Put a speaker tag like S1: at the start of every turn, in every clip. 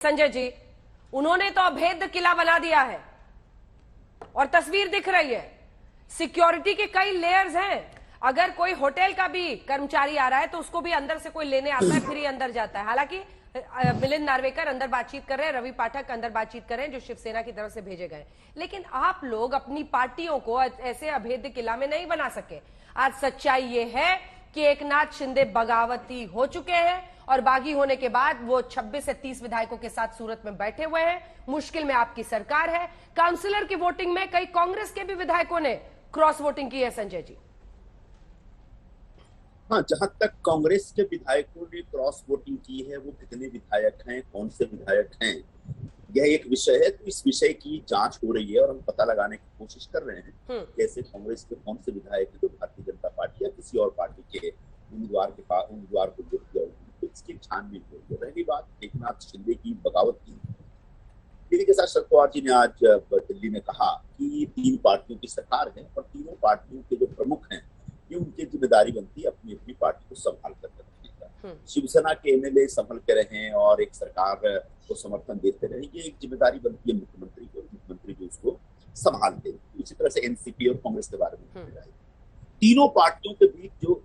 S1: संजय जी, उन्होंने तो अभेद्य किला बना दिया है और तस्वीर दिख रही है। सिक्योरिटी के कई लेयर्स हैं। अगर कोई होटल का भी कर्मचारी आ रहा है तो उसको भी अंदर से कोई लेने आता है, फिर ही अंदर जाता है। हालांकि मिलिंद नार्वेकर अंदर बातचीत कर रहे हैं, रवि पाठक अंदर बातचीत कर रहे हैं जो शिवसेना की तरफ से भेजे गए। लेकिन आप लोग अपनी पार्टियों को ऐसे अभेद्य किला में नहीं बना सके। आज सच्चाई ये है कि एकनाथ शिंदे बगावती हो चुके हैं और बागी होने के बाद वो 26 से 30 विधायकों के साथ सूरत में बैठे हुए हैं। मुश्किल में आपकी सरकार है। काउंसिलर की वोटिंग में कई कांग्रेस के भी विधायकों ने क्रॉस वोटिंग की है। संजय जी,
S2: हाँ, जहां तक कांग्रेस के विधायकों ने क्रॉस वोटिंग की है, वो कितने विधायक हैं, कौन से विधायक हैं, यह एक विषय है। तो इस विषय की जांच हो रही है और हम पता लगाने की कोशिश कर रहे हैं कैसे कांग्रेस के कौन से विधायक हैं जो भारतीय जनता पार्टी या किसी और पार्टी के उम्मीदवार को वोट दिया होगी। तो इसकी छानबीन हो रही है। रही बात एकनाथ शिंदे की बगावत की, दिल्ली के साथ शरद पवार जी ने आज दिल्ली में कहा कि 3 पार्टियों की सरकार है और तीनों पार्टियों के जो प्रमुख हैं ये उनकी जिम्मेदारी बनती है अपनी अपनी पार्टी को संभाल कर रखने का। शिवसेना के एमएलए संभल के रहे और एक सरकार को समर्थन देते रहे, ये एक जिम्मेदारी बनती है मुख्यमंत्री को। मुख्यमंत्री जो उसको संभाल दे। इसी तरह से एनसीपी और कांग्रेस के बारे में तीनों पार्टियों के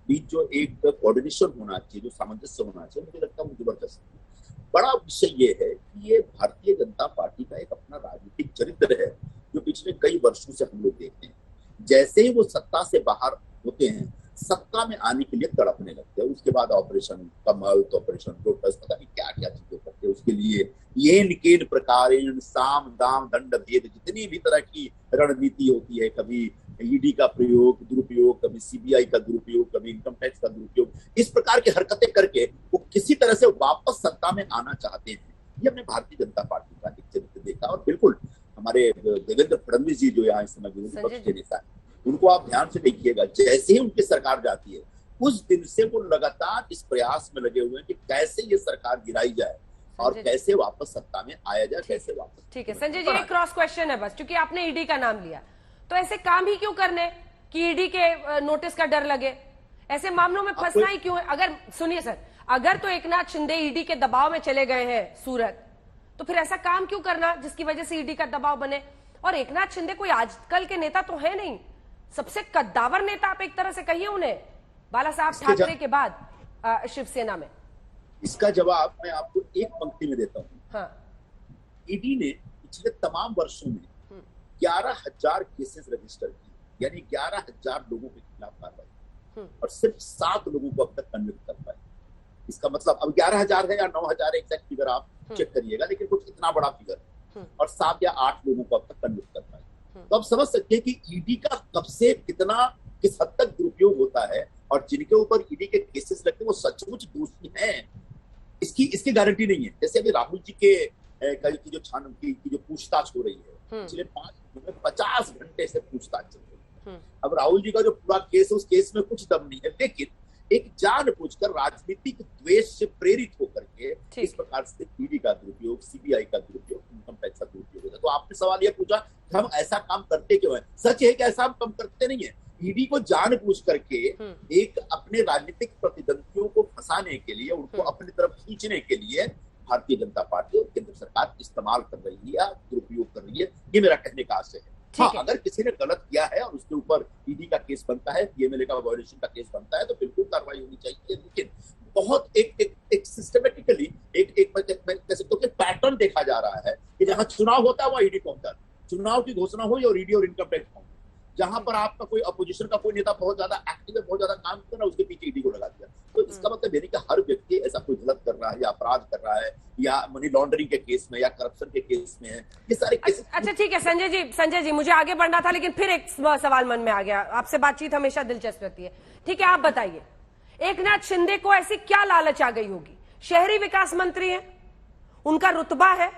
S2: बीच जो एक कोऑर्डिनेशन होना चाहिए, जो सामंजस्य होना चाहिए, मुझे लगता है वो जबरदस्त है। बड़ा विषय ये है कि ये भारतीय जनता पार्टी का एक अपना राजनीतिक चरित्र है जो पिछले कई वर्षों से हम लोग देखते हैं। जैसे ही वो सत्ता से बाहर होते हैं, सत्ता में आने के लिए तड़पने लगते हैं। उसके बाद ऑपरेशन कमल, ऑपरेशन लोटस, पता नहीं क्या क्या चीजें करते हैं। उसके लिए ये निकेन प्रकारेण साम दाम दंड भेद, जितनी भी तरह की रणनीति होती है, कभी ईडी का प्रयोग, दुरुपयोग, कभी सीबीआई का दुरुपयोग, कभी इनकम टैक्स का दुरुपयोग, इस प्रकार की हरकतें करके वो किसी तरह से वापस सत्ता में आना चाहते हैं। ये हमने भारतीय जनता पार्टी का एक चरित्र देखा। और बिल्कुल हमारे देवेंद्र फडणवीस जी जो यहाँ इस समय विरोधी पक्ष के नेता है, उनको आप ध्यान से देखिएगा, जैसे ही उनकी सरकार जाती है उस दिन से वो लगातार इस प्रयास में लगे हुए हैं कि कैसे ये सरकार गिराई जाए और कैसे वापस सत्ता में आया जाए, कैसे वापस।
S1: ठीक है संजय जी, एक क्रॉस क्वेश्चन है बस, क्योंकि आपने ईडी का नाम लिया, तो ऐसे काम ही क्यों करने कि ईडी के नोटिस का डर लगे? ऐसे मामलों में फंसना ही क्यों है? अगर सुनिए सर, अगर तो एकनाथ शिंदे ईडी के दबाव में चले गए हैं सूरत, तो फिर ऐसा काम क्यों करना जिसकी वजह से ईडी का दबाव बने? और एकनाथ शिंदे कोई आजकल के नेता तो है नहीं, सबसे कद्दावर नेता आप एक तरह से कहिए उन्हें, बाला साहब ठाकरे के बाद शिवसेना में।
S2: इसका जवाब मैं आपको एक पंक्ति में देता हूँ।
S1: हाँ।
S2: ईडी ने पिछले तमाम वर्षों में 11,000 केसेस रजिस्टर किए, यानी 11,000 लोगों के खिलाफ कार्रवाई, और सिर्फ 7 लोगों को अब तक कन्विक्ट कर पाए। इसका मतलब अब 11,000 है या 9,000 है, एग्जैक्ट फिगर आप चेक करिएगा, लेकिन कुछ इतना बड़ा फिगर है। और 7 या 8 लोगों को अब तक कन्विक्ट कर पाए। तो आप समझ सकते हैं कि ईडी का कब से किस हद तक दुरुपयोग होता है, और जिनके ऊपर ईडी के केसेस लगते हैं वो सचमुच दोषी हैं, इसकी गारंटी नहीं है। जैसे अभी राहुल जी के कल की जो पूछताछ हो रही है, पिछले 5 दिन में 50 घंटे से पूछताछ चल रही है। अब राहुल जी का जो पूरा केस है, उस केस में कुछ दम नहीं है, लेकिन एक जानबूझकर राजनीतिक द्वेष से प्रेरित होकर के इस प्रकार से ईडी का दुरुपयोग, सीबीआई का दुरुपयोग, इनकम टैक्स का दुरुपयोग होता है। तो आपने सवाल यह पूछा कि हम ऐसा काम करते क्यों हैं? सच है कि ऐसा हम काम करते नहीं है। ईडी को जानबूझ करके एक अपने राजनीतिक प्रतिद्वंदियों को फंसाने के लिए, उनको अपनी तरफ खींचने के लिए भारतीय जनता पार्टी और केंद्र सरकार इस्तेमाल कर रही है या दुरुपयोग कर रही है। ये मेरा कहने का आशय है। हाँ, अगर किसी ने गलत किया है और उसके ऊपर ईडी का केस बनता है, पीएमएलए का वायलेशन का केस बनता है, तो बिल्कुल कार्रवाई होनी चाहिए। लेकिन बहुत एक सिस्टमेटिकली एक पैटर्न देखा जा रहा है कि जहां चुनाव होता है वहां ईडी पहुंचता है, चुनाव की घोषणा हुई और ईडी और इनकम टैक्स पहुंचा। जहां पर आपका कोई अपोजिशन का कोई नेता बहुत ज्यादा एक्टिव है, बहुत ज्यादा काम कर रहा है, उसके पीछे ईडी को लगा दिया। तो इसका मतलब यानी कि हर व्यक्ति ऐसा कोई गलत कर रहा है या अपराध कर रहा है या मनी लॉन्ड्रिंग के केस में या करप्शन के केस में है, ये सारे केस।
S1: अच्छा ठीक है संजय जी, मुझे आगे बढ़ना था, लेकिन फिर एक सवाल मन में आ गया। आपसे बातचीत हमेशा दिलचस्प रहती है। ठीक है, आप बताइए, एकनाथ शिंदे को ऐसी क्या लालच आ गई होगी? शहरी विकास मंत्री है, उनका रुतबा है,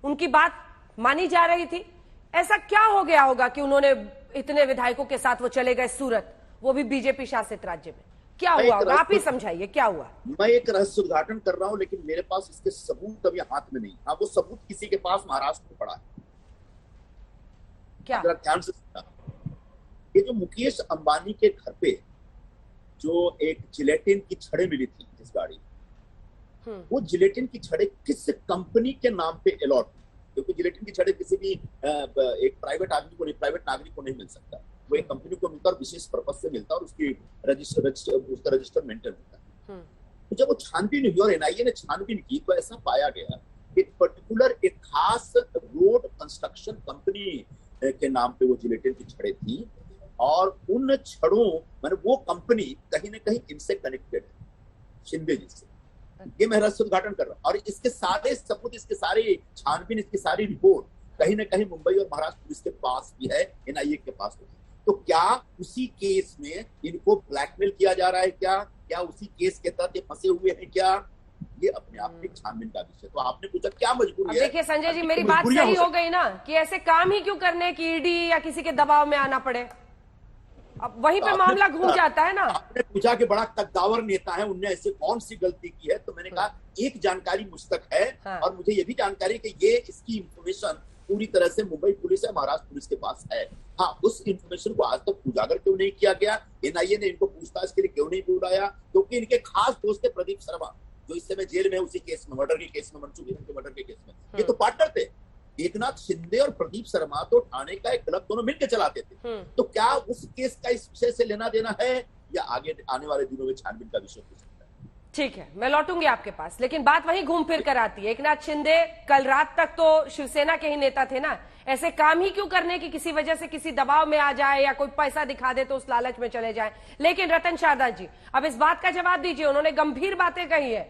S1: उनकी बात मानी जा रही थी, ऐसा क्या हो गया होगा कि उन्होंने इतने विधायकों के साथ वो चले गए सूरत, वो भी बीजेपी शासित राज्य में? क्या हुआ होगा? आप ही समझाइए, क्या हुआ?
S2: मैं एक रहस्य उद्घाटन कर रहा हूं, लेकिन मेरे पास इसके सबूत अभी हाथ में नहीं। हाँ, वो सबूत किसी के पास महाराष्ट्र में पड़ा है।
S1: क्या?
S2: जरा ध्यान से सुनना। ये जो मुकेश अंबानी के घर पे जो एक जिलेटिन की छड़ें मिली थी, जिस गाड़ी, वो जिलेटिन की छड़ें किस कंपनी के नाम पे अलॉट, क्योंकि जिलेटिन की छड़ें किसी भी एक प्राइवेट आदमी को नहीं, प्राइवेट नागरिक को नहीं मिल सकता, वो एक कंपनी को मिलता है और विशेष पर्पज से मिलता है और उसकी उसका रजिस्टर मेंटेन होता है। तो जब वो छानबीन हुई और एनआईए ने छानबीन की तो ऐसा पाया गया एक पर्टिकुलर एक खास रोड कंस्ट्रक्शन कंपनी के नाम पे वो जिलेटिन की छड़ें थी और उन छड़ों माने वो कंपनी कहीं ना कहीं इनसे कनेक्टेड है, शिंदे जी से। ये मैं रहस्य उद्घाटन कर रहा हूँ और इसके सारे सबूत, इसके सारे छानबीन, इसकी सारी रिपोर्ट कहीं ना कहीं मुंबई और महाराष्ट्र पुलिस के पास भी है, एनआईए के पास भी है। तो क्या उसी केस में इनको ब्लैकमेल किया जा रहा है क्या उसी केस के तहत ये फंसे हुए हैं क्या? ये अपने आप में छानबीन का विषय। तो आपने पूछा क्या मजबूरी है?
S1: देखिए संजय जी, मेरी बात सही हो गई ना कि ऐसे काम ही क्यों करने की ईडी या किसी के दबाव में आना पड़े, अब वहीं पे मामला घूम जाता है ना।
S2: आपने पूछा कि बड़ा कद्दावर नेता है, उनने ऐसे कौन सी गलती की है, तो मैंने कहा एक जानकारी मुझ तक है। हाँ। और मुझे ये भी जानकारी है कि ये इसकी इंफॉर्मेशन पूरी तरह से मुंबई पुलिस या महाराष्ट्र पुलिस के पास है। हाँ, उस इंफॉर्मेशन को आज तक उजागर क्यों नहीं किया गया, एनआईए ने इनको पूछताछ के लिए क्यों नहीं बुलाया? क्योंकि इनके खास दोस्त थे प्रदीप शर्मा, जो इस समय जेल में है, उसी केस में, मर्डर के केस में, मनसुख हिरेन के मर्डर के केस में। ये तो पार्टनर थे, एकनाथ शिंदे और प्रदीप शर्मा तो ठाणे का एक क्लब दोनों मिलकर चलाते थे। तो क्या उस केस का इस विषय से लेना देना है या आगे आने वाले दिनों में छानबीन का विषय हो सकता है?
S1: ठीक है, मैं लौटूंगी आपके पास, लेकिन बात वहीं घूम फिर कर आती है। एकनाथ शिंदे कल रात तक तो शिवसेना के ही नेता थे ना, ऐसे काम ही क्यों करने की किसी वजह से किसी दबाव में आ जाए या कोई पैसा दिखा दे तो उस लालच में चले जाए। लेकिन रतन शारदा जी, अब इस बात का जवाब दीजिए, उन्होंने गंभीर बातें कही है।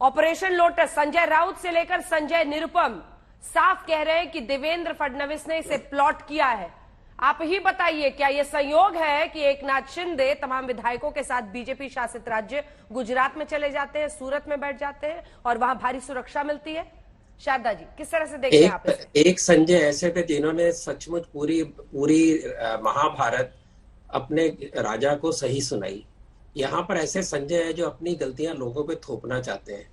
S1: ऑपरेशन लोटस, संजय राउत से लेकर संजय निरुपम साफ कह रहे हैं कि देवेंद्र फडणवीस ने इसे प्लॉट किया है। आप ही बताइए, क्या यह संयोग है कि एकनाथ शिंदे तमाम विधायकों के साथ बीजेपी शासित राज्य गुजरात में चले जाते हैं, सूरत में बैठ जाते हैं और वहां भारी सुरक्षा मिलती है? शारदा जी, किस तरह से देखते हैं आप इसे?
S3: एक संजय ऐसे थे जिन्होंने सचमुच पूरी महाभारत अपने राजा को सही सुनाई। यहाँ पर ऐसे संजय है जो अपनी गलतियां लोगों पे थोपना चाहते हैं।